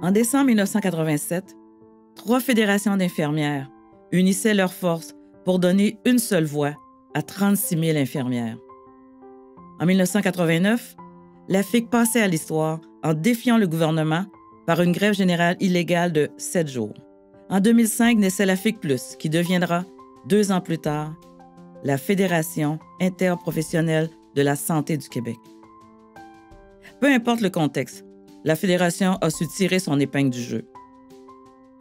En décembre 1987, 3 fédérations d'infirmières unissaient leurs forces pour donner une seule voix à 36 000 infirmières. En 1989, la FIC passait à l'histoire en défiant le gouvernement par une grève générale illégale de 7 jours. En 2005 naissait la FIC+, qui deviendra, 2 ans plus tard, la Fédération interprofessionnelle de la santé du Québec. Peu importe le contexte, la Fédération a su tirer son épingle du jeu.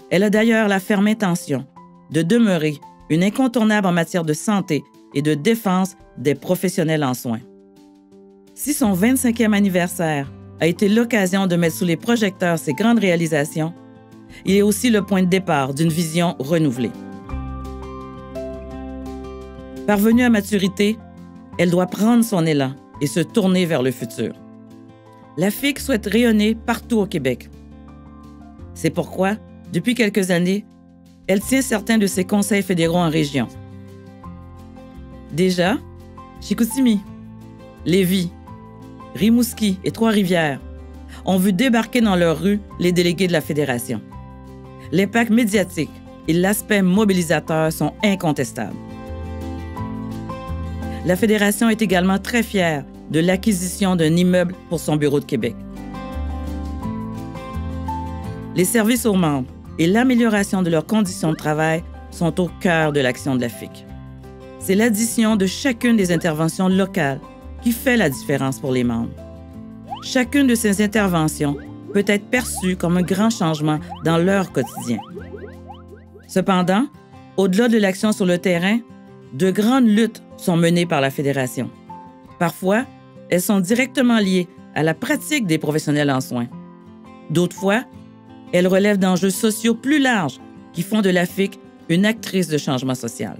Elle a d'ailleurs la ferme intention de demeurer une incontournable en matière de santé et de défense des professionnels en soins. Si son 25e anniversaire a été l'occasion de mettre sous les projecteurs ses grandes réalisations, il est aussi le point de départ d'une vision renouvelée. Parvenue à maturité, elle doit prendre son élan et se tourner vers le futur. La FIC souhaite rayonner partout au Québec. C'est pourquoi, depuis quelques années, elle tient certains de ses conseils fédéraux en région. Déjà, Chicoutimi, Lévis, Rimouski et Trois-Rivières ont vu débarquer dans leurs rues les délégués de la Fédération. L'impact médiatique et l'aspect mobilisateur sont incontestables. La Fédération est également très fière de l'acquisition d'un immeuble pour son bureau de Québec. Les services aux membres et l'amélioration de leurs conditions de travail sont au cœur de l'action de la FIC. C'est l'addition de chacune des interventions locales qui fait la différence pour les membres. Chacune de ces interventions peut être perçue comme un grand changement dans leur quotidien. Cependant, au-delà de l'action sur le terrain, de grandes luttes sont menées par la Fédération. Parfois, elles sont directement liées à la pratique des professionnels en soins. D'autres fois, elles relèvent d'enjeux sociaux plus larges qui font de la FIC une actrice de changement social.